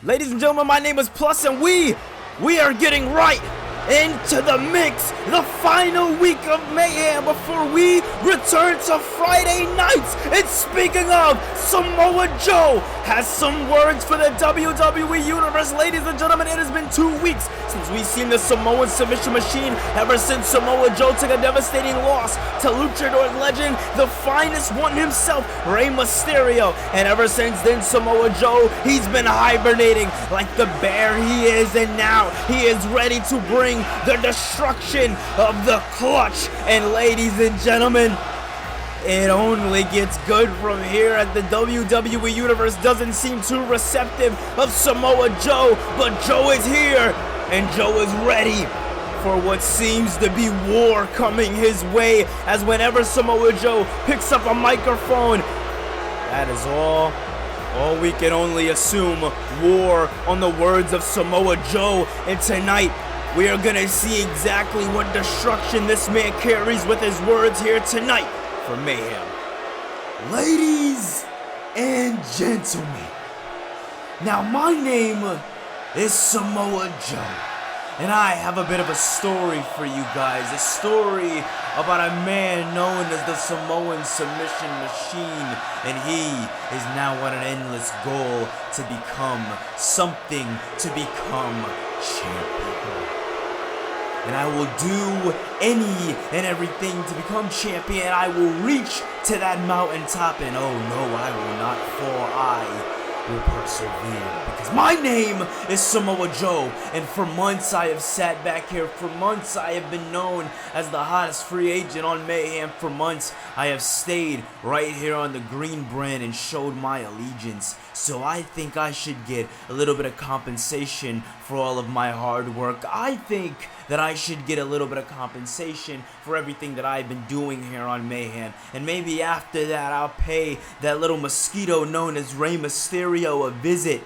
Ladies and gentlemen, my name is Plus, and we are getting right into the mix, the final week of mayhem before we return to Friday nights. And speaking of, Samoa Joe has some words for the WWE Universe. Ladies and gentlemen, it has been 2 weeks since we've seen the Samoan submission machine, ever since Samoa Joe took a devastating loss to luchador legend, the finest one himself, Rey Mysterio. And ever since then, Samoa Joe, he's been hibernating like the bear he is, and now he is ready to bring the destruction of the Clutch. And ladies and gentlemen, it only gets good from here, as the WWE Universe doesn't seem too receptive of Samoa Joe, but Joe is here, and Joe is ready for what seems to be war coming his way, as whenever Samoa Joe picks up a microphone, that is all we can only assume, war on the words of Samoa Joe. And tonight, we are gonna see exactly what destruction this man carries with his words here tonight for Mayhem. Ladies and gentlemen, now my name is Samoa Joe, and I have a bit of a story for you guys. A story about a man known as the Samoan Submission Machine, and he is now on an endless goal to become something, to become champion. And I will do any and everything to become champion. I will reach to that mountaintop, and oh no, I will not fall. I will persevere, because my name is Samoa Joe, and for months I have sat back here. For months I have been known as the hottest free agent on Mayhem. For months I have stayed right here on the green brand and showed my allegiance. So I think I should get a little bit of compensation for all of my hard work. I think that I should get a little bit of compensation for everything that I've been doing here on Mayhem. And maybe after that, I'll pay that little mosquito known as Rey Mysterio a visit,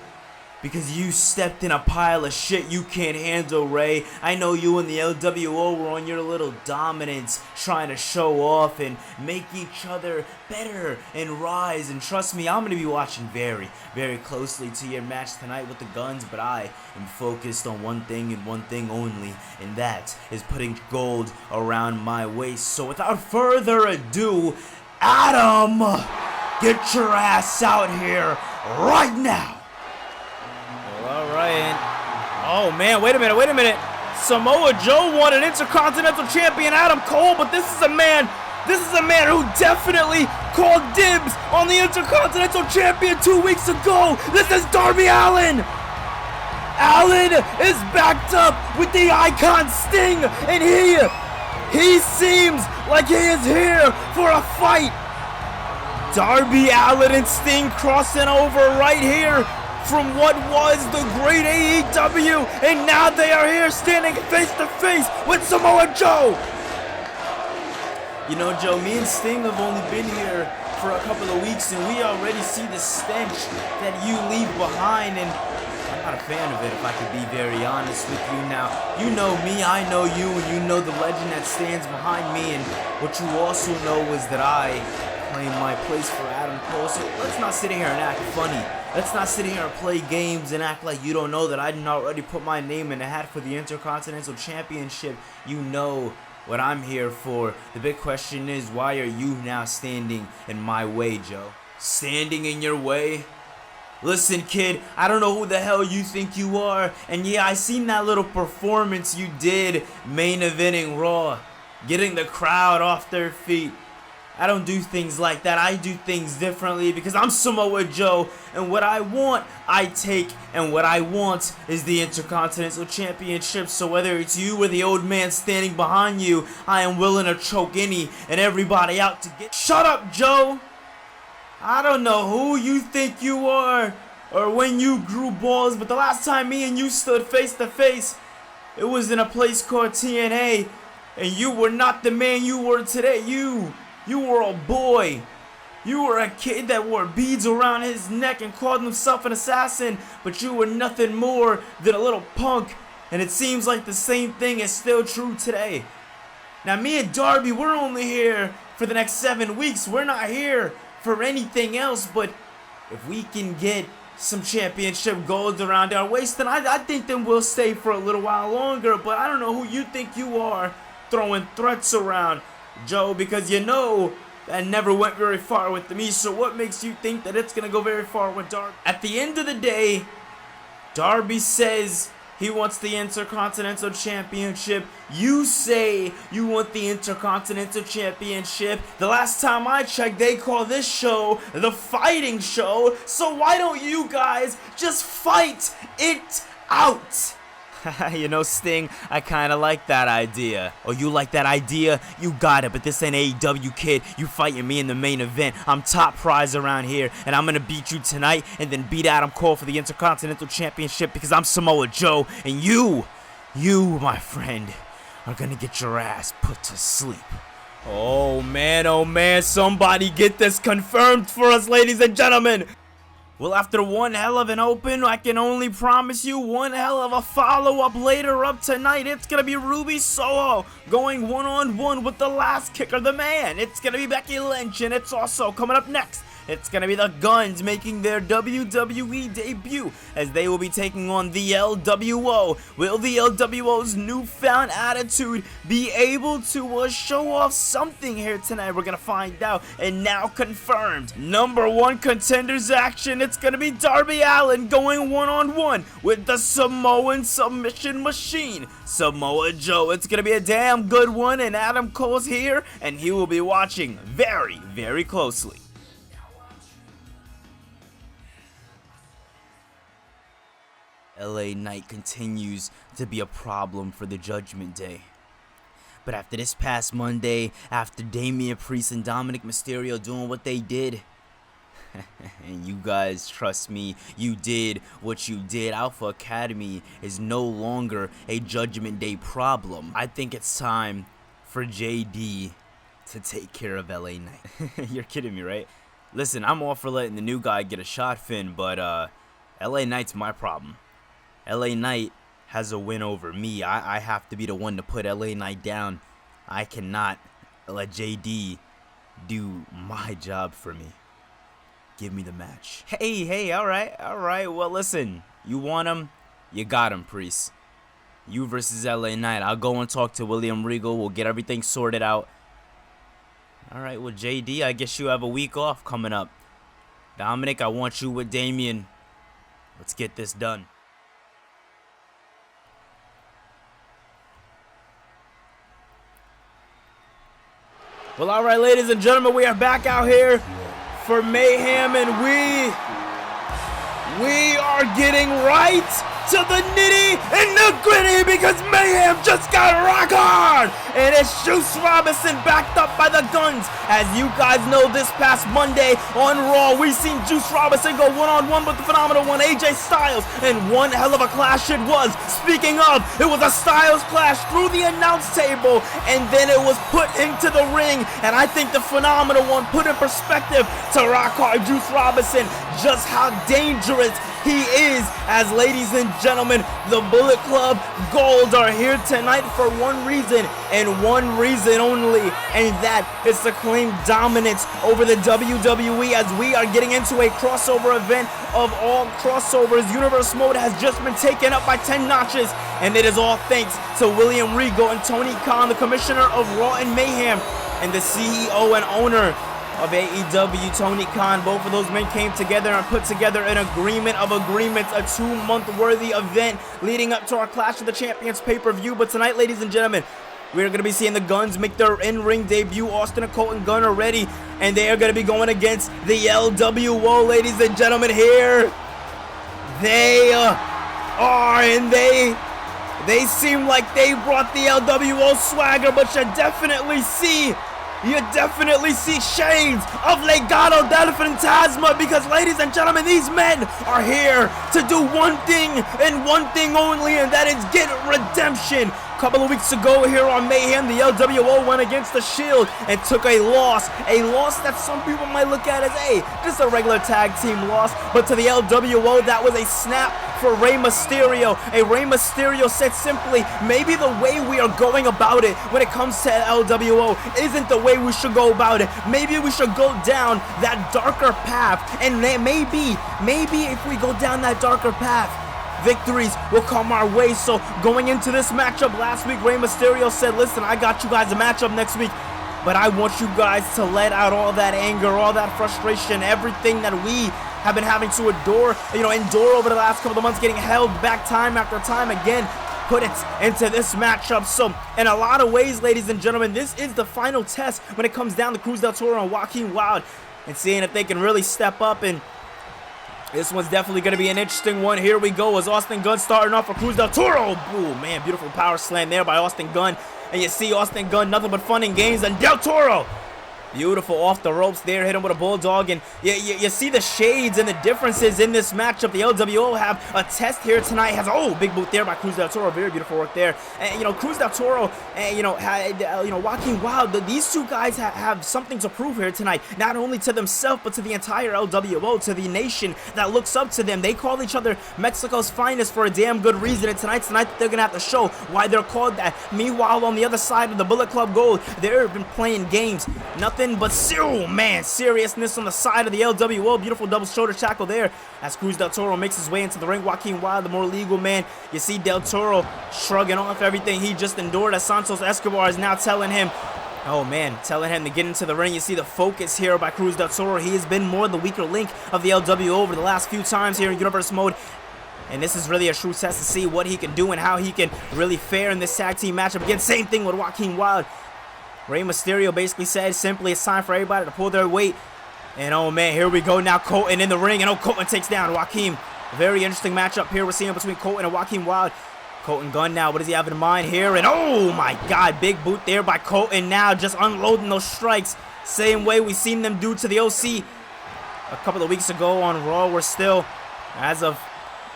because you stepped in a pile of shit you can't handle, Rey. I know you and the LWO were on your little dominance, trying to show off and make each other better and rise. And trust me, I'm going to be watching very, very closely to your match tonight with the Guns, but I am focused on one thing and one thing only, and that is putting gold around my waist. So without further ado, Adam, get your ass out here right now. Alright, oh man, wait a minute. Samoa Joe won an Intercontinental Champion, Adam Cole, but this is a man who definitely called dibs on the Intercontinental Champion 2 weeks ago. This is Darby Allin. Allin is backed up with the Icon Sting, and he seems like he is here for a fight. Darby Allin and Sting crossing over right here from what was the great AEW, and now they are here standing face to face with Samoa Joe. You know, Joe, me and Sting have only been here for a couple of weeks, and we already see the stench that you leave behind, and I'm not a fan of it, if I could be very honest with you. Now, you know me, I know you, and you know the legend that stands behind me, and what you also know is that I claim my place for Adam Cole. So let's not sit here and act funny. Let's not sit here and play games and act like you don't know that I didn't already put my name in the hat for the Intercontinental Championship. You know what I'm here for. The big question is, why are you now standing in my way, Joe? Standing in your way? Listen, kid, I don't know who the hell you think you are, and yeah, I seen that little performance you did main eventing Raw, getting the crowd off their feet. I don't do things like that. I do things differently, because I'm Samoa Joe, and what I want, I take, and what I want is the Intercontinental Championship. So whether it's you or the old man standing behind you, I am willing to choke any and everybody out to get. Shut up, Joe! I don't know who you think you are or when you grew balls, but the last time me and you stood face to face, it was in a place called TNA, and you were not the man you were today. You were a boy. You were a kid that wore beads around his neck and called himself an assassin, but you were nothing more than a little punk, and it seems like the same thing is still true today. Now, me and Darby, we're only here for the next 7 weeks. We're not here for anything else, but if we can get some championship gold around our waist, and I think then we'll stay for a little while longer. But I don't know who you think you are throwing threats around, Joe, because you know that never went very far with me. So what makes you think that it's going to go very far with Darby? At the end of the day, Darby says he wants the Intercontinental Championship. You say you want the Intercontinental Championship. The last time I checked, they call this show the Fighting Show. So why don't you guys just fight it out? You know, Sting, I kinda like that idea. Oh, you like that idea? You got it, but this ain't AEW, kid. You fighting me in the main event. I'm top prize around here, and I'm gonna beat you tonight and then beat Adam Cole for the Intercontinental Championship because I'm Samoa Joe, and you, my friend, are gonna get your ass put to sleep. Oh man, somebody get this confirmed for us, ladies and gentlemen. Well, after one hell of an open, I can only promise you one hell of a follow-up later up tonight. It's going to be Ruby Soho going one-on-one with the last kicker, the man. It's going to be Becky Lynch, and it's also coming up next. It's going to be the Guns making their WWE debut as they will be taking on the LWO. Will the LWO's newfound attitude be able to show off something here tonight? We're going to find out, and now confirmed. Number one contenders action. It's going to be Darby Allin going one-on-one with the Samoan submission machine, Samoa Joe. It's going to be a damn good one, and Adam Cole's here, and he will be watching very, very closely. LA Knight continues to be a problem for the Judgment Day. But after this past Monday, after Damian Priest and Dominic Mysterio doing what they did, and you guys, trust me, you did what you did. Alpha Academy is no longer a Judgment Day problem. I think it's time for JD to take care of LA Knight. You're kidding me, right? Listen, I'm all for letting the new guy get a shot, Finn, but LA Knight's my problem. LA Knight has a win over me. I have to be the one to put LA Knight down. I cannot let JD do my job for me. Give me the match. Hey, all right. Well, listen, you want him, you got him, Priest. You versus LA Knight. I'll go and talk to William Regal. We'll get everything sorted out. All right, well, JD, I guess you have a week off coming up. Dominic, I want you with Damian. Let's get this done. Well, all right, ladies and gentlemen, we are back out here for Mayhem, and we are getting right to the nitty and the gritty because Mayhem just got rock hard, and it's Juice Robinson backed up by the Guns. As you guys know, this past Monday on Raw, we seen Juice Robinson go one-on-one with the phenomenal one AJ Styles, and one hell of a clash it was. Speaking of, it was a Styles clash through the announce table, and then it was put into the ring, and I think the phenomenal one put in perspective to rock hard Juice Robinson just how dangerous he is. As ladies and gentlemen, the Bullet Club Gold are here tonight for one reason and one reason only, and that is to claim dominance over the WWE as we are getting into a crossover event of all crossovers. Universe mode has just been taken up by 10 notches, and it is all thanks to William Regal and Tony Khan, the commissioner of Raw and Mayhem, and the CEO and owner of AEW, Tony Khan. Both of those men came together and put together an agreement of agreements, a 2-month worthy event leading up to our Clash of the Champions pay-per-view. But tonight, ladies and gentlemen, we're going to be seeing the Guns make their in-ring debut. Austin and Colton Gunn are ready, and they are going to be going against the LWO, ladies and gentlemen. Here they are, and they seem like they brought the LWO swagger, but you definitely see shades of Legado del Fantasma, because, ladies and gentlemen, these men are here to do one thing and one thing only, and that is get redemption. A couple of weeks ago here on Mayhem, the LWO went against the Shield and took a loss that some people might look at as just a regular tag team loss, but to the LWO, that was a snap for Rey Mysterio. And Rey Mysterio said simply, maybe the way we are going about it when it comes to LWO isn't the way we should go about it. Maybe we should go down that darker path, and maybe if we go down that darker path, victories will come our way. So going into this matchup last week, Rey Mysterio said, listen, I got you guys a matchup next week, but I want you guys to let out all that anger, all that frustration, everything that we have been having to endure over the last couple of months, getting held back time after time again. Put it into this matchup. So in a lot of ways, ladies and gentlemen, this is the final test when it comes down to Cruz del Toro and Joaquin Wilde, and seeing if they can really step up. And this one's definitely going to be an interesting one. Here we go as Austin Gunn starting off for Cruz del Toro. Ooh, man, beautiful power slam there by Austin Gunn. And you see Austin Gunn, nothing but fun and games, and Del Toro, beautiful off the ropes there, hit him with a bulldog. And you see the shades and the differences in this matchup. The LWO have a test here tonight. Has big boot there by Cruz del Toro, very beautiful work there. And Cruz del Toro and Joaquin Wilde, these two guys have something to prove here tonight, not only to themselves but to the entire LWO, to the nation that looks up to them. They call each other Mexico's finest for a damn good reason, and tonight's the night that they're gonna have to show why they're called that. Meanwhile, on the other side of the Bullet Club Gold, they've been playing games, nothing but seriousness on the side of the LWO. Beautiful double shoulder tackle there as Cruz del Toro makes his way into the ring. Joaquin Wilde, the more legal man. You see Del Toro shrugging off everything he just endured as Santos Escobar is now telling him to get into the ring. You see the focus here by Cruz del Toro. He has been more the weaker link of the LWO over the last few times here in Universe Mode. And this is really a true test to see what he can do and how he can really fare in this tag team matchup. Again, same thing with Joaquin Wilde. Rey Mysterio basically said simply it's time for everybody to pull their weight. And oh man, here we go now. Colton in the ring, and Colton takes down Joaquin. Very interesting matchup here we're seeing between Colton and Joaquin Wilde. Colton Gunn now, what does he have in mind here? And oh my god, big boot there by Colton now, just unloading those strikes. Same way we've seen them do to the OC a couple of weeks ago on Raw. We're still, as of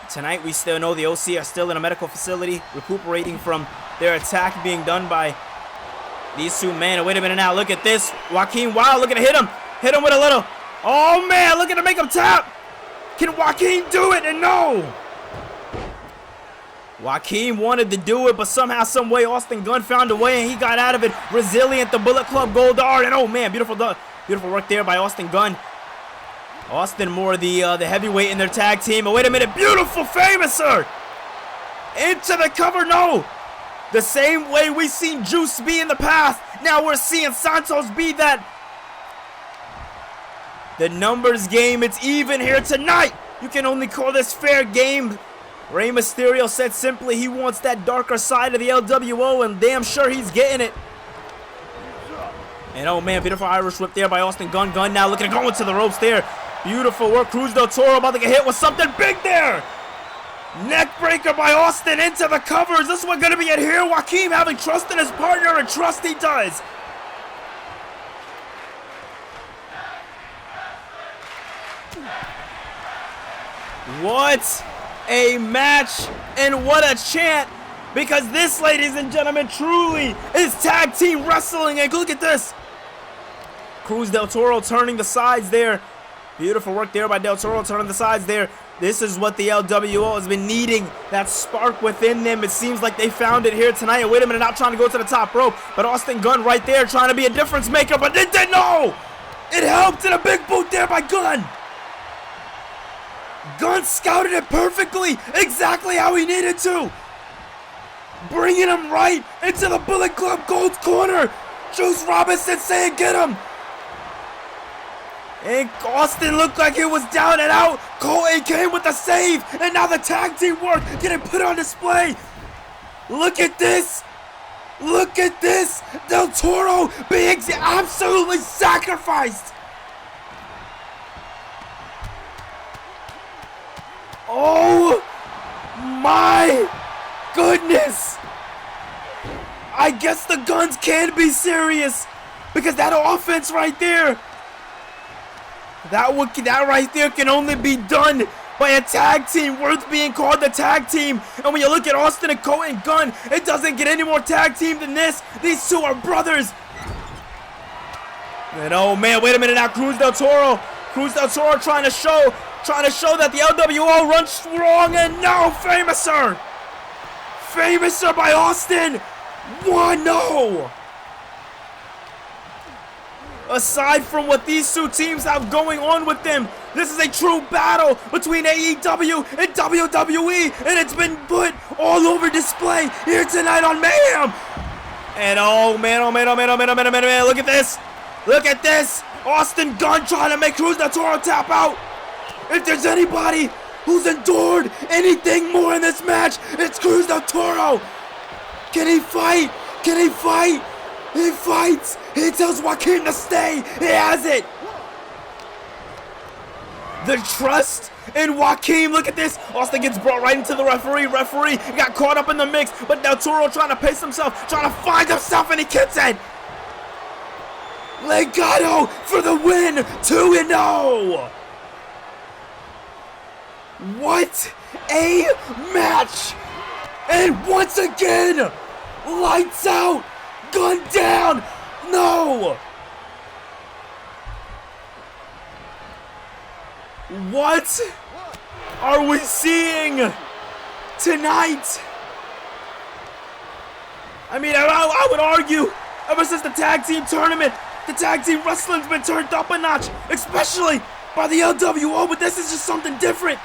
tonight, we still know the OC are still in a medical facility, recuperating from their attack being done by these two men. And wait a minute now, look at this. Joaquin Wilde looking to hit him with a little, oh man, looking to make him tap. Can Joaquin do it? And no. Joaquin wanted to do it, but somehow, some way, Austin Gunn found a way and he got out of it. Resilient, the Bullet Club Gold Dart, and oh man, beautiful work there by Austin Gunn. Austin more the heavyweight in their tag team. And wait a minute, beautiful famouser into the cover. No. The same way we seen Juice be in the past, now we're seeing Santos be that. The numbers game, it's even here tonight. You can only call this fair game. Rey Mysterio said simply he wants that darker side of the LWO, and damn sure he's getting it. And oh man, beautiful Irish whip there by Austin Gunn. Gunn now looking to go into the ropes there. Beautiful work. Cruz del Toro about to get hit with something big there. Neck breaker by Austin into the cover. Is this one going to be it here? Joaquin having trust in his partner, and trust he does. What a match and what a chant, because this, ladies and gentlemen, truly is tag team wrestling. And look at this. Cruz del Toro turning the sides there. Beautiful work there by Del Toro turning the sides there. This is what the LWO has been needing, that spark within them. It seems like they found it here tonight. And wait a minute, not trying to go to the top rope, but Austin Gunn right there trying to be a difference maker, but it didn't. No! It helped, and a big boot there by Gunn. Gunn scouted it perfectly, exactly how he needed to. Bringing him right into the Bullet Club Gold corner. Juice Robinson saying get him. And Austin looked like it was down and out. Colton came with the save, and now the tag team work getting put on display. Look at this. Look at this. Del Toro being absolutely sacrificed. Oh my goodness. I guess the Guns can be serious, because that offense right there, that right there can only be done by a tag team worth being called the tag team. And when you look at Austin and Colton Gunn, it doesn't get any more tag team than this. These two are brothers. And oh man, wait a minute now, Cruz del Toro trying to show trying to show that the LWO runs strong, and no, Famouser! Famouser by Austin! 1-0! Aside from what these two teams have going on with them, this is a true battle between AEW and WWE, and it's been put all over display here tonight on Mayhem. And oh man, look at this. Look at this. Austin Gunn trying to make Cruz del Toro tap out. If there's anybody who's endured anything more in this match, it's Cruz del Toro. Can he fight? Can he fight? He fights. He tells Joaquin to stay. He has it. The trust in Joaquin. Look at this. Austin gets brought right into the referee. Referee got caught up in the mix, but Del Toro trying to pace himself, trying to find himself, and he kicks it. Legado for the win. 2-0. What a match. And once again, lights out. Gun down! No! What are we seeing tonight? I mean, I would argue, ever since the tag team tournament, the tag team wrestling's been turned up a notch, especially by the LWO, but this is just something different.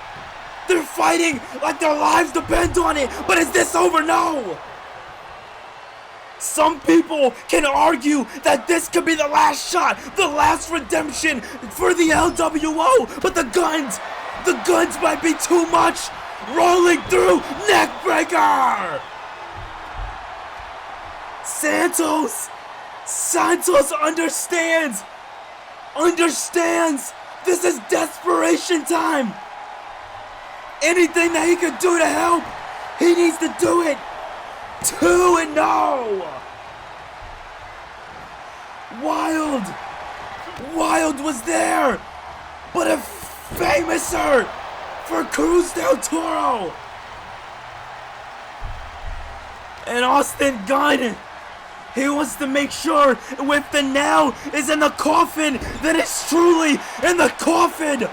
They're fighting like their lives depend on it, but is this over? No! Some people can argue that this could be the last shot, the last redemption for the LWO, but the guns might be too much. Rolling through, neckbreaker. Santos understands. This is desperation time. Anything that he could do to help, he needs to do it. 2-0. Wild was there, but a Famouser for Cruz del Toro. And Austin Gunn, he wants to make sure if the nail is in the coffin, that it's truly in the coffin.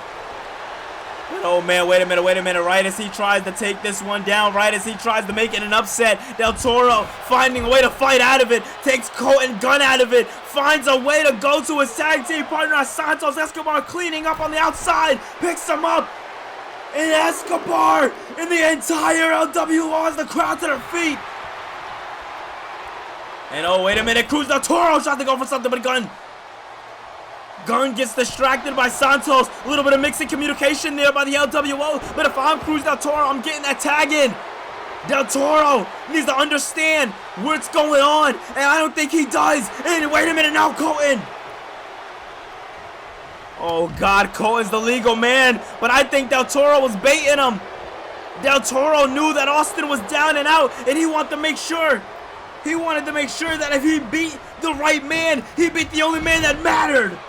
Oh man, wait a minute. Right as he tries to take this one down, right as he tries to make it an upset, Del Toro finding a way to fight out of it, takes Colton Gunn out of it, finds a way to go to his tag team partner Santos Escobar, cleaning up on the outside, picks him up, and Escobar and the entire LWO has the crowd to their feet. And oh, wait a minute, Cruz del Toro tries to go for something, but Gunn gets distracted by Santos. A little bit of mixing communication there by the LWO. But if I'm Cruz del Toro, I'm getting that tag in. Del Toro needs to understand what's going on. And I don't think he does. And wait a minute now, Colton. Oh, God, Colton's the legal man. But I think Del Toro was baiting him. Del Toro knew that Austin was down and out. And he wanted to make sure. He wanted to make sure that if he beat the right man, he beat the only man that mattered.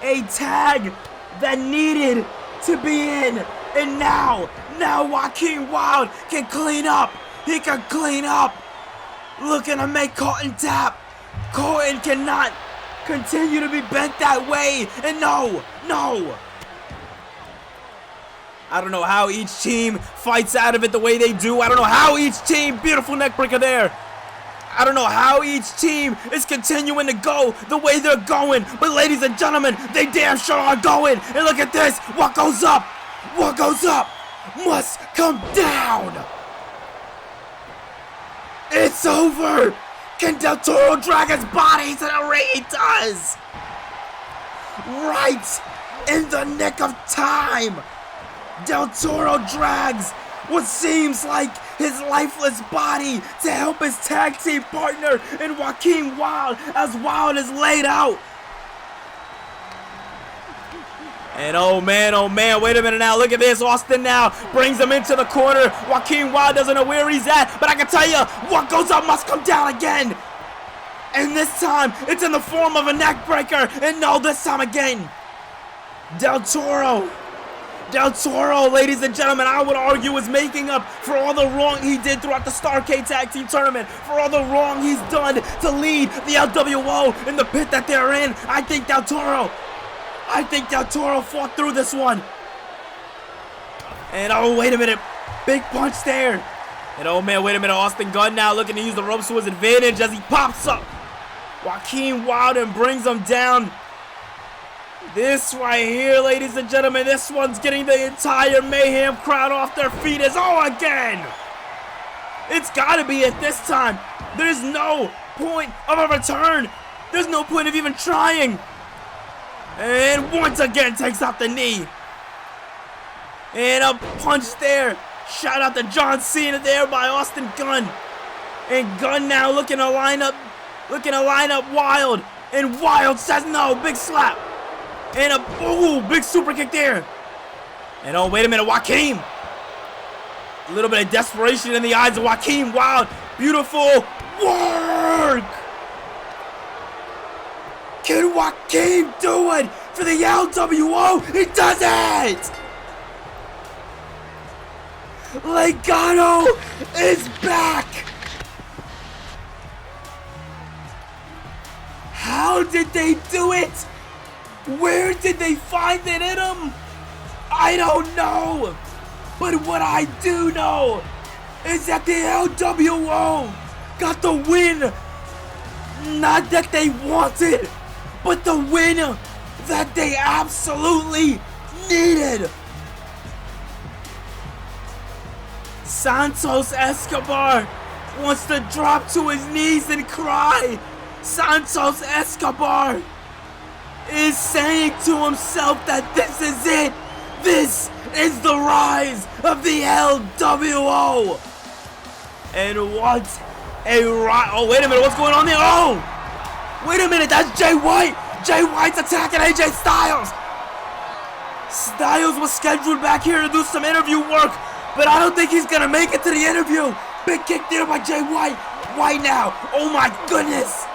A tag that needed to be in. And now Joaquin Wilde can clean up. He can clean up. Looking to make Colton tap. Colton cannot continue to be bent that way. And no. I don't know how each team fights out of it the way they do. I don't know how each team, beautiful neckbreaker there. I don't know how each team is continuing to go the way they're going. But ladies and gentlemen, they damn sure are going. And look at this. What goes up must come down. It's over. Can Del Toro drag his body to the ring? He does. Right in the nick of time. Del Toro drags what seems like his lifeless body to help his tag team partner in Joaquin Wilde as Wilde is laid out. And oh man, wait a minute now, look at this. Austin now brings him into the corner. Joaquin Wilde doesn't know where he's at, but I can tell you, what goes up must come down again. And this time, it's in the form of a neck breaker. And no, this time again, Del Toro, ladies and gentlemen, I would argue is making up for all the wrong he did throughout the Starrcade Tag Team Tournament, for all the wrong he's done to lead the LWO in the pit that they're in. I think Del Toro, I think Del Toro fought through this one. And oh, wait a minute. Big punch there. And oh man, wait a minute. Austin Gunn now looking to use the ropes to his advantage as he pops up Joaquin Wilde and brings him down. This right here, ladies and gentlemen, this one's getting the entire Mayhem crowd off their feet as again. It's gotta be it this time. There's no point of a return. There's no point of even trying. And once again takes out the knee. And a punch there. Shout out to John Cena there by Austin Gunn. And Gunn now looking to line up Wilde. And Wilde says no. Big slap. And a big super kick there. And oh, wait a minute, Joaquin. A little bit of desperation in the eyes of Joaquin Wilde. Beautiful work. Can Joaquin do it for the LWO? He does it. Legado is back. How did they do it? Where did they find it in him? I don't know. But what I do know is that the LWO got the win. Not that they wanted, but the win that they absolutely needed. Santos Escobar wants to drop to his knees and cry. Santos Escobar is saying to himself that this is it. This is the rise of the LWO. And what a rise. Oh, wait a minute. What's going on there? Oh, wait a minute. That's Jay White. Jay White's attacking AJ Styles. Styles was scheduled back here to do some interview work, but I don't think he's going to make it to the interview. Big kick there by Jay White. White now. Oh, my goodness.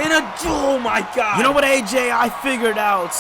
Oh, my God. You know what, AJ? I figured out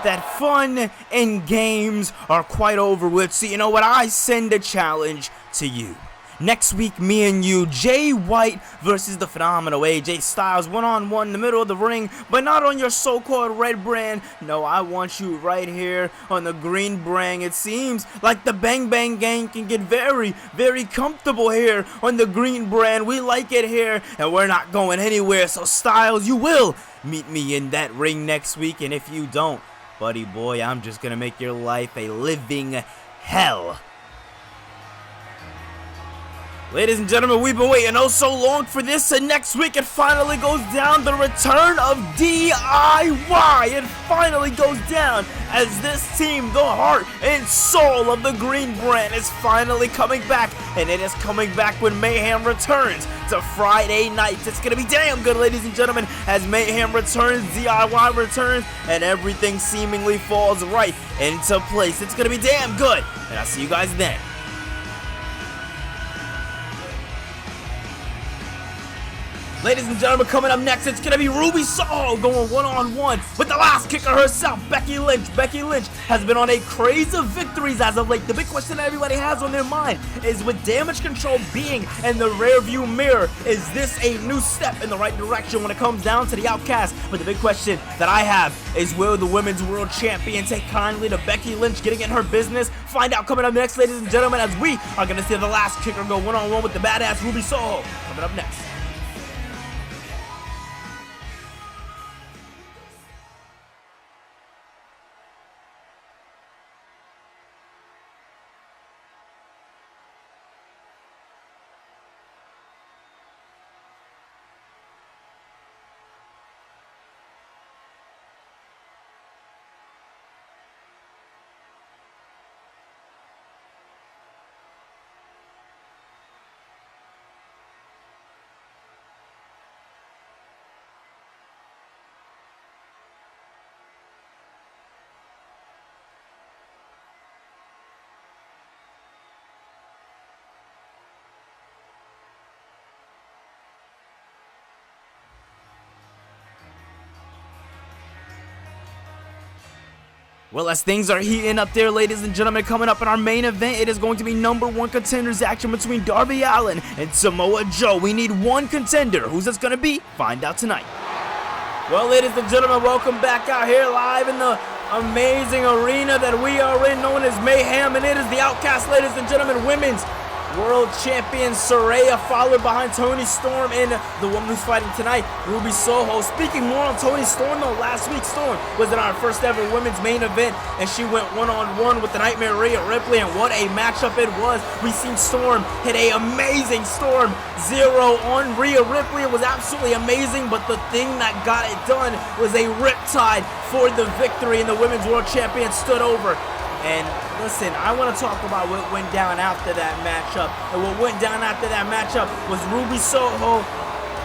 that fun and games are quite over with. So you know what? I send a challenge to you. Next week, me and you, Jay White versus the phenomenal AJ Styles, one-on-one in the middle of the ring, but not on your so-called red brand. No, I want you right here on the green brand. It seems like the Bang Bang Gang can get very, very comfortable here on the green brand. We like it here, and we're not going anywhere. So, Styles, you will meet me in that ring next week, and if you don't, buddy boy, I'm just going to make your life a living hell. Ladies and gentlemen, we've been waiting oh so long for this, and next week it finally goes down. The return of DIY. It finally goes down as this team, the heart and soul of the green brand, is finally coming back, and it is coming back when Mayhem returns to Friday nights. It's going to be damn good, ladies and gentlemen, as Mayhem returns, DIY returns, and everything seemingly falls right into place. It's going to be damn good, and I'll see you guys then. Ladies and gentlemen, coming up next, it's going to be Ruby Soho going one-on-one with the last kicker herself, Becky Lynch. Becky Lynch has been on a craze of victories as of late. The big question that everybody has on their mind is, with Damage Control being in the rearview mirror, is this a new step in the right direction when it comes down to the Outcast? But the big question that I have is, will the Women's World Champion take kindly to Becky Lynch getting in her business? Find out coming up next, ladies and gentlemen, as we are going to see the last kicker go one-on-one with the badass Ruby Soho. Coming up next. Well, as things are heating up there, ladies and gentlemen, coming up in our main event, it is going to be #1 contenders action between Darby Allin and Samoa Joe. We need one contender. Who's this going to be? Find out tonight. Well, ladies and gentlemen, welcome back out here live in the amazing arena that we are in, known as Mayhem, and it is the Outcast, ladies and gentlemen, Women's World Champion Saraya, followed behind Toni Storm and the woman who's fighting tonight, Ruby Soho. Speaking more on Toni Storm, though, last week Storm was in our first ever women's main event, and she went one-on-one with the Nightmare Rhea Ripley, and what a matchup it was. We seen Storm hit a amazing Storm Zero on Rhea Ripley. It was absolutely amazing, but the thing that got it done was a Riptide for the victory, and the Women's World Champion stood over. And listen, I want to talk about what went down after that matchup. And what went down after that matchup was Ruby Soho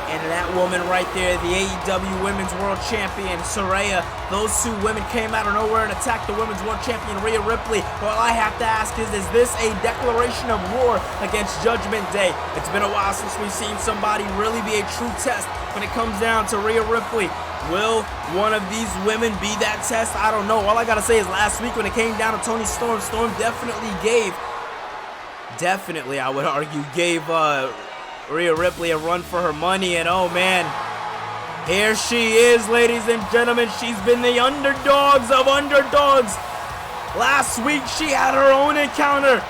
and that woman right there, the AEW Women's World Champion, Saraya. Those two women came out of nowhere and attacked the Women's World Champion, Rhea Ripley. All I have to ask is this a declaration of war against Judgment Day? It's been a while since we've seen somebody really be a true test when it comes down to Rhea Ripley. Will one of these women be that test? I don't know. All I gotta say is last week when it came down to Toni Storm, Storm definitely, I would argue, gave Rhea Ripley a run for her money. And oh man, here she is, ladies and gentlemen. She's been the underdogs of underdogs. Last week she had her own encounter,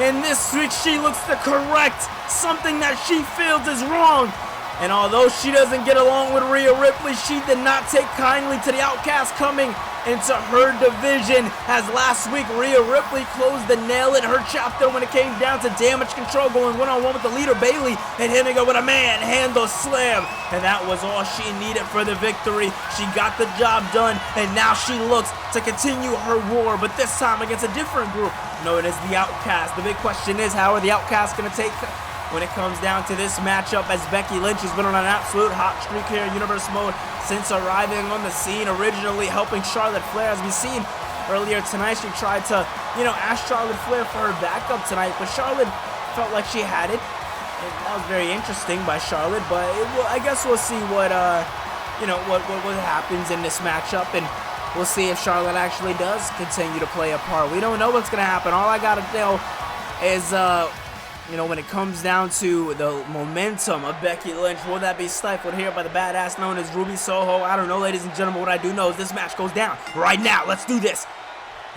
and this week she looks to correct something that she feels is wrong. And although she doesn't get along with Rhea Ripley, she did not take kindly to the Outcast coming into her division, as last week Rhea Ripley closed the nail in her chapter when it came down to Damage Control, going one-on-one with the leader Bayley and hitting her with a manhandle slam. And that was all she needed for the victory. She got the job done, and now she looks to continue her war, but this time against a different group known as the Outcast. The big question is, how are the Outcasts going to take when it comes down to this matchup, as Becky Lynch has been on an absolute hot streak here in Universe Mode since arriving on the scene, originally helping Charlotte Flair. As we've seen earlier tonight, she tried to, ask Charlotte Flair for her backup tonight, but Charlotte felt like she had it. And that was very interesting by Charlotte, but I guess we'll see what happens in this matchup, and we'll see if Charlotte actually does continue to play a part. We don't know what's going to happen. All I got to know is, when it comes down to the momentum of Becky Lynch, will that be stifled here by the badass known as Ruby Soho? I don't know, ladies and gentlemen. What I do know is this match goes down right now. Let's do this.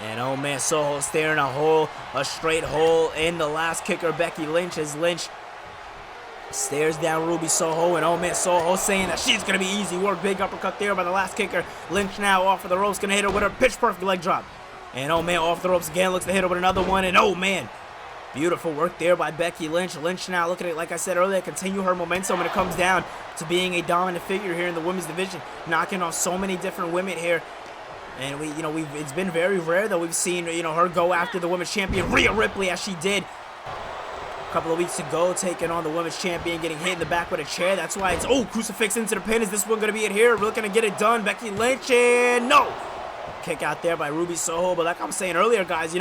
And oh man, Soho staring a straight hole in the last kicker, Becky Lynch, as Lynch stares down Ruby Soho, and oh man, Soho saying that she's going to be easy work. Big uppercut there by the last kicker. Lynch now off of the ropes, going to hit her with her pitch perfect leg drop. And oh man, off the ropes again, looks to hit her with another one, and oh man, beautiful work there by Becky Lynch. Lynch now looking at it, like I said earlier, continue her momentum when it comes down to being a dominant figure here in the women's division, knocking off so many different women here. And it's been very rare that we've seen, her go after the women's champion Rhea Ripley, as she did a couple of weeks ago, taking on the women's champion, getting hit in the back with a chair. That's why it's, crucifix into the pin. Is this one going to be it here? We're looking to get it done. Becky Lynch, and no! Kick out there by Ruby Soho. But like I was saying earlier, guys,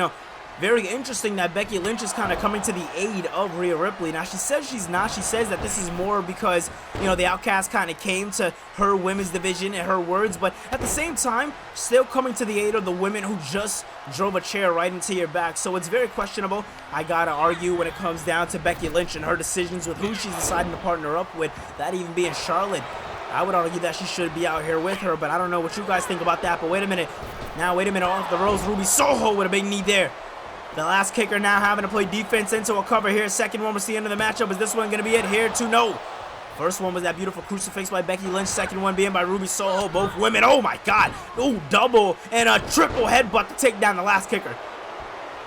very interesting that Becky Lynch is kind of coming to the aid of Rhea Ripley. Now, she says she's not. She says that this is more because, the Outcast kind of came to her women's division, in her words. But at the same time, still coming to the aid of the women who just drove a chair right into your back. So it's very questionable, I gotta argue, when it comes down to Becky Lynch and her decisions with who she's deciding to partner up with, that even being Charlotte. I would argue that she should be out here with her, but I don't know what you guys think about that. But wait a minute. Off the ropes, Ruby Soho with a big knee there. The last kicker now having to play defense into a cover here. Second one, we're seeing the end of the matchup. Is this one going to be it here? No. First one was that beautiful crucifix by Becky Lynch. Second one being by Ruby Soho. Both women. Oh my God. Double and a triple headbutt to take down the last kicker.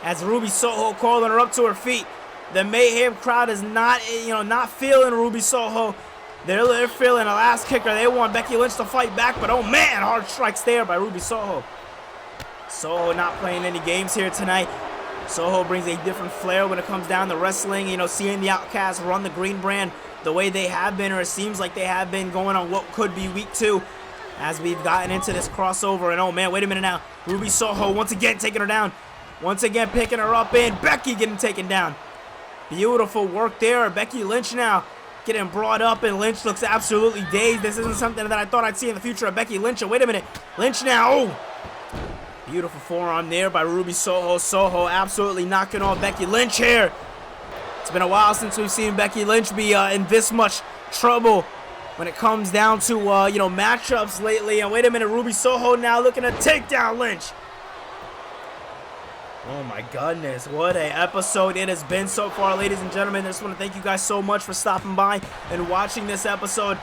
As Ruby Soho calling her up to her feet. The Mayhem crowd is not feeling Ruby Soho. They're feeling the last kicker. They want Becky Lynch to fight back, but oh man, hard strikes there by Ruby Soho. Soho not playing any games here tonight. Soho brings a different flair when it comes down to wrestling. Seeing the Outcasts run the Green Brand the way they have been, or it seems like they have been, going on what could be week 2, as we've gotten into this crossover. And oh man, wait a minute now. Ruby Soho once again taking her down. Once again picking her up, and Becky getting taken down. Beautiful work there. Becky Lynch now getting brought up, and Lynch looks absolutely dazed. This isn't something that I thought I'd see in the future of Becky Lynch. Wait a minute. Lynch now. Beautiful forearm there by Ruby Soho. Soho absolutely knocking off Becky Lynch here. It's been a while since we've seen Becky Lynch be in this much trouble when it comes down to, you know, matchups lately. And wait a minute, Ruby Soho now looking to take down Lynch. Oh my goodness, what a episode it has been so far, ladies and gentlemen. I just want to thank you guys so much for stopping by and watching this episode.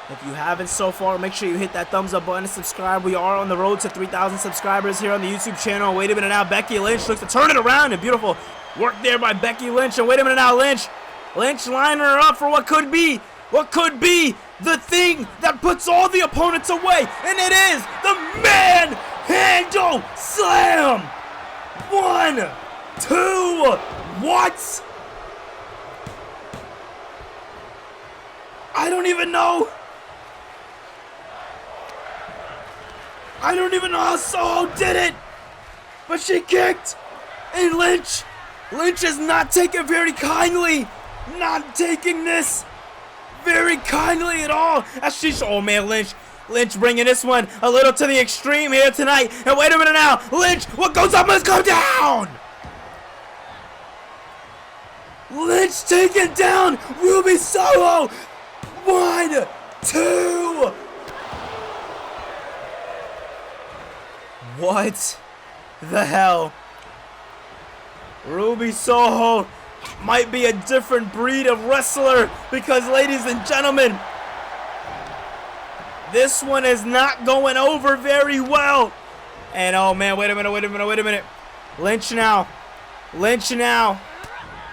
If you haven't so far, make sure you hit that thumbs up button and subscribe. We are on the road to 3,000 subscribers here on the YouTube channel. Wait a minute now, Becky Lynch looks to turn it around, and beautiful work there by Becky Lynch. And wait a minute now, Lynch lining her up for what could be the thing that puts all the opponents away, and it is the manhandle slam. 1, 2, what? I don't even know how Soho did it, but she kicked, and Lynch is not taking very kindly, not taking this very kindly at all, as she's, oh man, Lynch bringing this one a little to the extreme here tonight. And wait a minute now, Lynch, what goes up must go down. Lynch taking down Ruby Soho. 1, 2. What the hell? Ruby Soho might be a different breed of wrestler, because, ladies and gentlemen, this one is not going over very well. And oh man, wait a minute. Lynch now.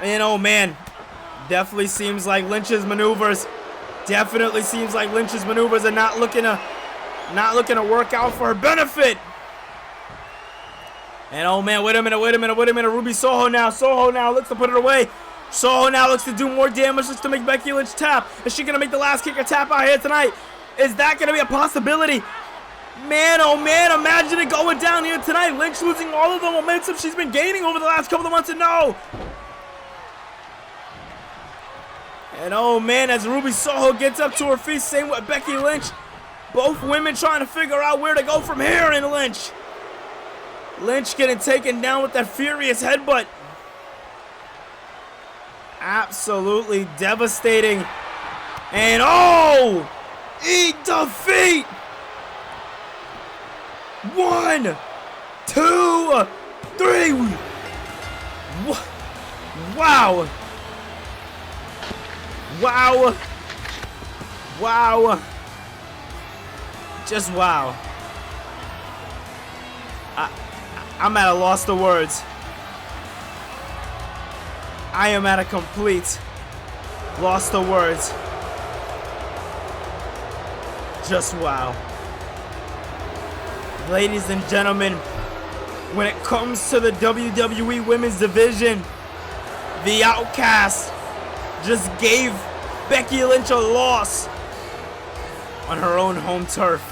And oh man, definitely seems like Lynch's maneuvers are not looking to work out for her benefit. And oh man, wait a minute. Ruby Soho now looks to put it away. Soho now looks to do more damage, looks to make Becky Lynch tap. Is she gonna make the last kicker tap out here tonight? Is that gonna be a possibility? Man, oh man, imagine it going down here tonight. Lynch losing all of the momentum she's been gaining over the last couple of months, and no. And oh man, as Ruby Soho gets up to her feet, same with Becky Lynch. Both women trying to figure out where to go from here, and Lynch getting taken down with that furious headbutt. Absolutely devastating. And oh, eat defeat. 1, 2, 3. Wow. Just wow. I'm at a loss of words. I am at a complete loss of words. Just wow. Ladies and gentlemen, when it comes to the WWE Women's Division, the Outcast just gave Becky Lynch a loss on her own home turf.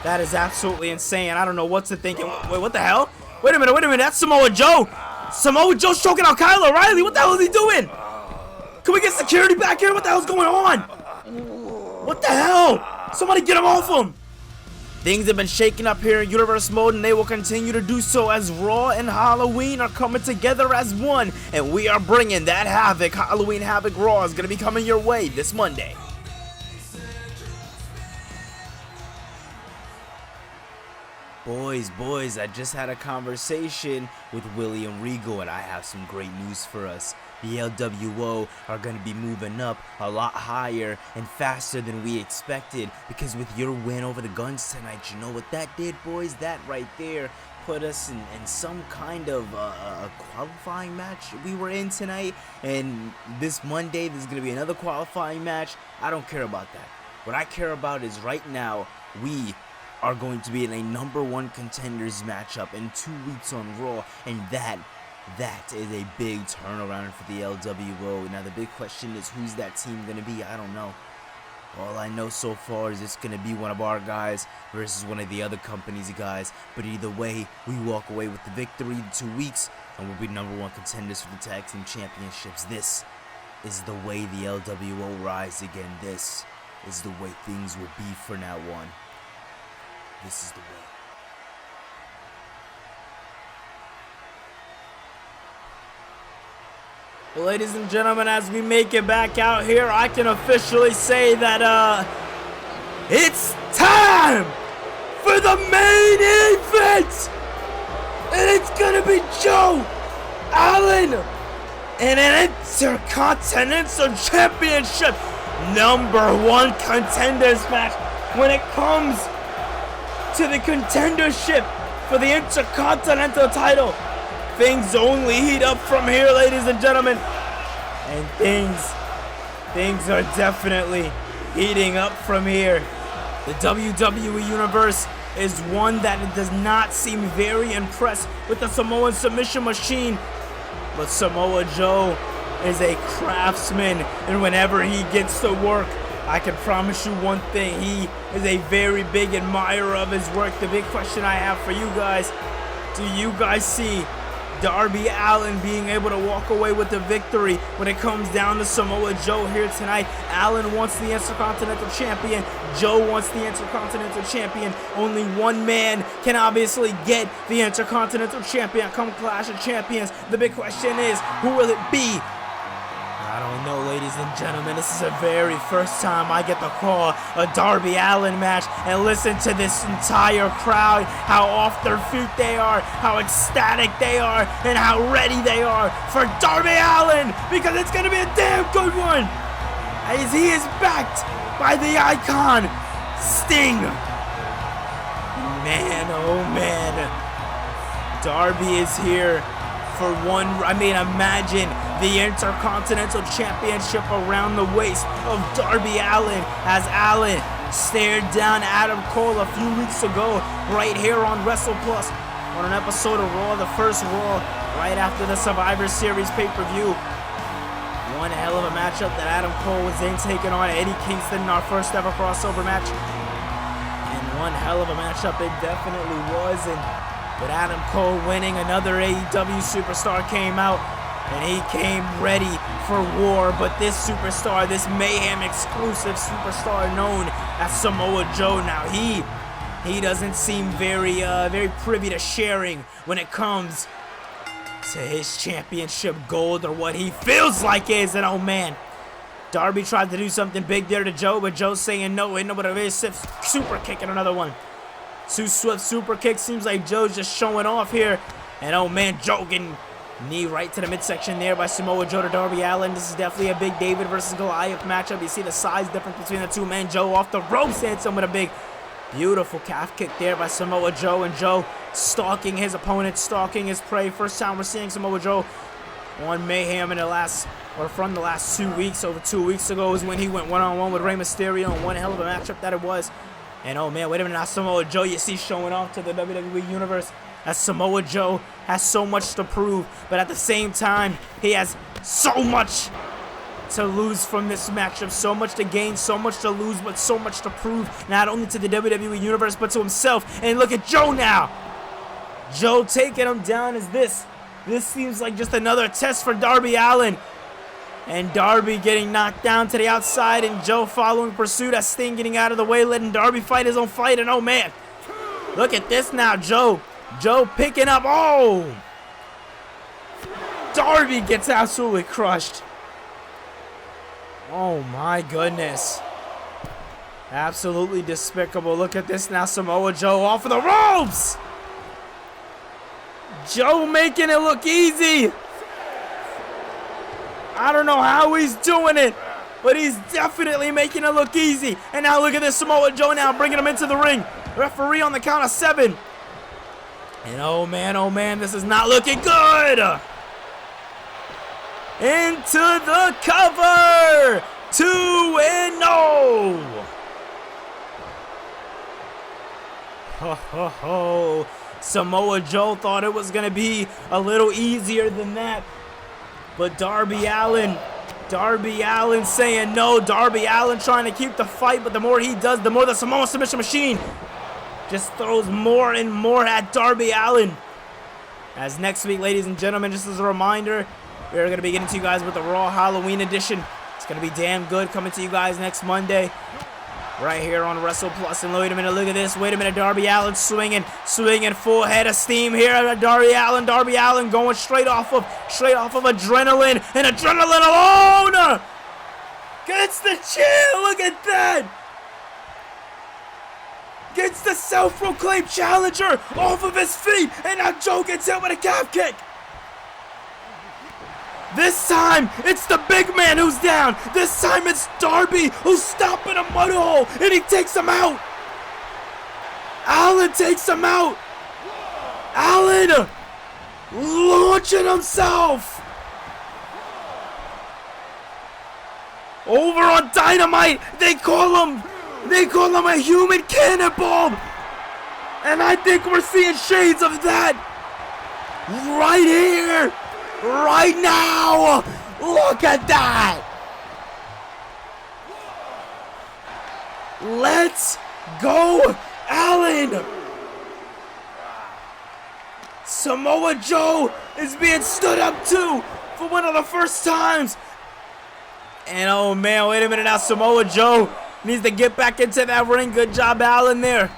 That is absolutely insane. I don't know what to think. Wait, what the hell? Wait a minute. That's Samoa Joe. Samoa Joe's choking out Kyle O'Reilly. What the hell is he doing? Can we get security back here? What the hell's going on? What the hell? Somebody get him off him. Things have been shaking up here in Universe Mode, and they will continue to do so as Raw and Halloween are coming together as one. And we are bringing that Havoc. Halloween Havoc Raw is going to be coming your way this Monday. Boys, I just had a conversation with William Regal, and I have some great news for us. The LWO are going to be moving up a lot higher and faster than we expected, because with your win over the Guns tonight, you know what that did, boys? That right there put us in some kind of a qualifying match we were in tonight, and this Monday there's going to be another qualifying match. I don't care about that. What I care about is right now we are going to be in a #1 contenders matchup in 2 weeks on Raw, and that is a big turnaround for the LWO. Now the big question is, who's that team going to be? I don't know. All I know so far is it's going to be one of our guys versus one of the other company's guys, but either way, we walk away with the victory in 2 weeks, and we'll be #1 contenders for the Tag Team Championships. This is the way the LWO rise again. This is the way things will be from now on. This is the way. Well, ladies and gentlemen, as we make it back out here, I can officially say that, it's time for the main event! And it's gonna be Joe Allen in an Intercontinental Championship #1 contenders match when it comes to the contendership for the Intercontinental title. Things only heat up from here, ladies and gentlemen. And things are definitely heating up from here. The WWE Universe is one that does not seem very impressed with the Samoan submission machine. But Samoa Joe is a craftsman, and whenever he gets to work, I can promise you one thing, he is a very big admirer of his work. The big question I have for you guys, do you guys see Darby Allin being able to walk away with the victory when it comes down to Samoa Joe here tonight? Allin wants the Intercontinental Champion. Joe wants the Intercontinental Champion. Only one man can obviously get the Intercontinental Champion come Clash of Champions. The big question is, who will it be? I don't know, ladies and gentlemen. This is the very first time I get to call a Darby Allin match, and listen to this entire crowd, how off their feet they are, how ecstatic they are, and how ready they are for Darby Allin, because it's going to be a damn good one, as he is backed by the icon, Sting. Man, oh man, Darby is here for one. Imagine the Intercontinental Championship around the waist of Darby Allin, as Allin stared down Adam Cole a few weeks ago right here on WrestlePlus on an episode of Raw, the first Raw, right after the Survivor Series pay-per-view. One hell of a matchup that Adam Cole was in, taking on Eddie Kingston in our first ever crossover match. And one hell of a matchup it definitely was. And with Adam Cole winning, another AEW superstar came out, and he came ready for war. But this superstar, this Mayhem exclusive superstar known as Samoa Joe, now he doesn't seem very privy to sharing when it comes to his championship gold, or what he feels like is. And oh man, Darby tried to do something big there to Joe, but Joe's saying no, ain't nobody really super kicking another one. Too swift super kick. Seems like Joe's just showing off here. And oh man, Joe getting knee right to the midsection there by Samoa Joe to Darby Allin. This is definitely a big David versus Goliath matchup. You see the size difference between the two men. Joe off the ropes hits him with a big, beautiful calf kick there by Samoa Joe. And Joe stalking his opponent, stalking his prey. First time we're seeing Samoa Joe on Mayhem in the last, or from the last 2 weeks. Over 2 weeks ago is when he went one-on-one with Rey Mysterio, and one hell of a matchup that it was. And oh man, wait a minute, now Samoa Joe, you see, showing off to the WWE Universe, as Samoa Joe has so much to prove, but at the same time, he has so much to lose from this matchup, so much to gain, so much to lose, but so much to prove, not only to the WWE Universe, but to himself. And look at Joe now. Joe taking him down as this seems like just another test for Darby Allin. And Darby getting knocked down to the outside, and Joe following pursuit as Sting getting out of the way, letting Darby fight his own fight. And oh man, look at this now, Joe picking up, oh! Darby gets absolutely crushed. Oh my goodness. Absolutely despicable. Look at this now, Samoa Joe off of the ropes! Joe making it look easy. I don't know how he's doing it, but he's definitely making it look easy. And now look at this, Samoa Joe now bringing him into the ring. Referee on the count of 7. And oh man, this is not looking good. Into the cover. 2-0. Ho ho ho. Samoa Joe thought it was going to be a little easier than that. But Darby Allin saying no. Darby Allin trying to keep the fight, but the more he does, the more the Samoan submission machine just throws more and more at Darby Allin. As next week, ladies and gentlemen, just as a reminder, we're going to be getting to you guys with the Raw Halloween edition. It's going to be damn good, coming to you guys next Monday. right here on Wrestle Plus. And wait a minute, look at this. Wait a minute, Darby Allin swinging full head of steam here. Darby Allin going straight off of adrenaline, and adrenaline alone gets the chair. Look at that. Gets the self-proclaimed challenger off of his feet, and now Joe gets hit with a calf kick. This time, it's the big man who's down. This time, it's Darby who's stopping a mud hole, and he takes him out. Allin takes him out. Allin launching himself. Over on Dynamite, they call him a human cannonball. And I think we're seeing shades of that right here, right now. Look at that. Let's go, Allin. Samoa Joe is being stood up to for one of the first times. And oh man, wait a minute now. Samoa Joe needs to get back into that ring. Good job, Allin, there.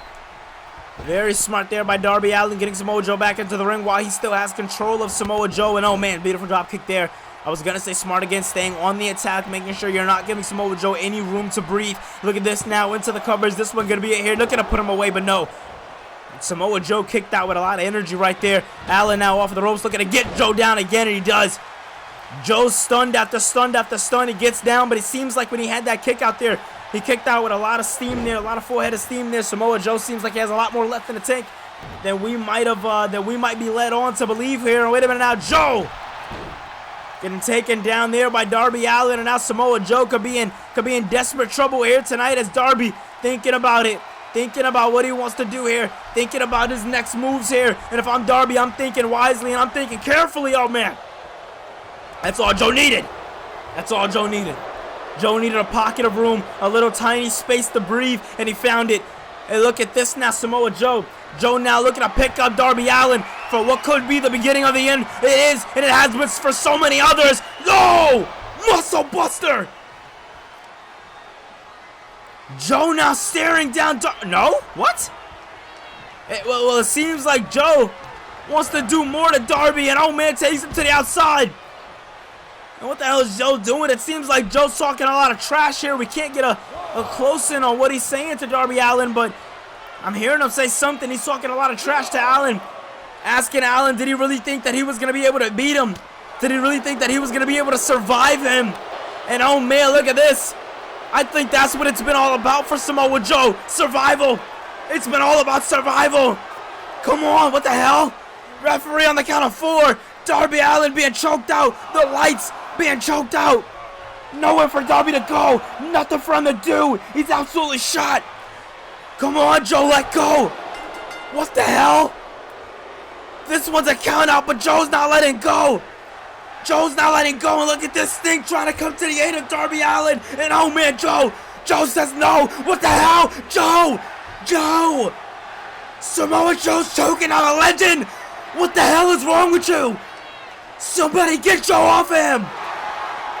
Very smart there by Darby Allin, getting Samoa Joe back into the ring while he still has control of Samoa Joe. And oh man, beautiful drop kick there. I was gonna say smart again, staying on the attack, making sure you're not giving Samoa Joe any room to breathe. Look at this now, into the covers. This one gonna be it here. Looking to put him away, but no. Samoa Joe kicked out with a lot of energy right there. Allin now off of the ropes, looking to get Joe down again, and he does. Joe's stunned after stunned after stun. He gets down, but it seems like when he had that kick out there, he kicked out with a lot of steam there, a lot of full head of steam there. Samoa Joe seems like he has a lot more left in the tank than we might be led on to believe here. And wait a minute now, Joe getting taken down there by Darby Allin, and now Samoa Joe could be in desperate trouble here tonight as Darby thinking about it. Thinking about what he wants to do here. Thinking about his next moves here. And if I'm Darby, I'm thinking wisely and I'm thinking carefully. Oh man. That's all Joe needed. That's all Joe needed. Joe needed a pocket of room, a little tiny space to breathe, and he found it. And look at this now, Samoa Joe. Joe now looking to pick up Darby Allin for what could be the beginning of the end. It is, and it has been for so many others. No! Muscle Buster! Joe now staring down no? What? Well, it seems like Joe wants to do more to Darby, and oh man, takes him to the outside. And what the hell is Joe doing? It seems like Joe's talking a lot of trash here. We can't get a close-in on what he's saying to Darby Allin, but I'm hearing him say something. He's talking a lot of trash to Allin. Asking Allin, did he really think that he was going to be able to beat him? Did he really think that he was going to be able to survive him? And oh man, look at this. I think that's what it's been all about for Samoa Joe. Survival. It's been all about survival. Come on, what the hell? Referee on the count of 4. Darby Allin being choked out. The lights being choked out. Nowhere for Darby to go. Nothing for him to do. He's absolutely shot. Come on, Joe, let go. What the hell? This one's a count out, but Joe's not letting go. Joe's not letting go, and look at this thing trying to come to the aid of Darby Allin. And oh man, Joe says no. What the hell? Joe! Samoa Joe's choking out a legend. What the hell is wrong with you? Somebody get Joe off of him.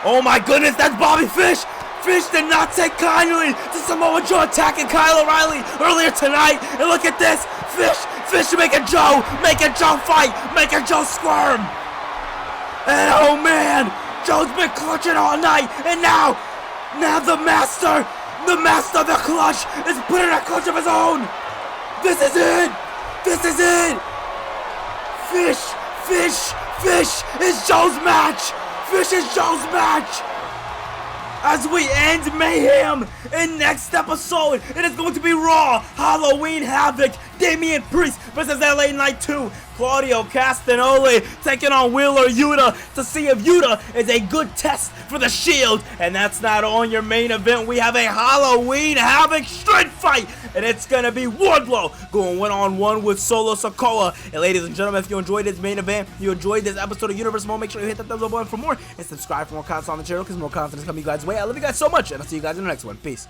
Oh my goodness, that's Bobby Fish. Fish did not take kindly to Samoa Joe attacking Kyle O'Reilly earlier tonight. And look at this. Fish making Joe fight, making Joe squirm. And oh man, Joe's been clutching all night. And now the master of the clutch is putting a clutch of his own. This is it. Fish is Joe's match. Fish is Joe's match. As we end Mayhem in next episode, it is going to be Raw Halloween Havoc. Damian Priest versus LA Knight 2. Claudio Castagnoli taking on Wheeler Yuta to see if Yuta is a good test for the Shield. And that's not on your main event. We have a Halloween Havoc street fight, and it's gonna be Wardlow going one-on-one with Solo Sikoa. And ladies and gentlemen, if you enjoyed this main event, you enjoyed this episode of Universe Mode, make sure you hit that thumbs up button for more and subscribe for more content on the channel, because more content is coming you guys' way. I love you guys so much, and I'll see you guys in the next one. Peace.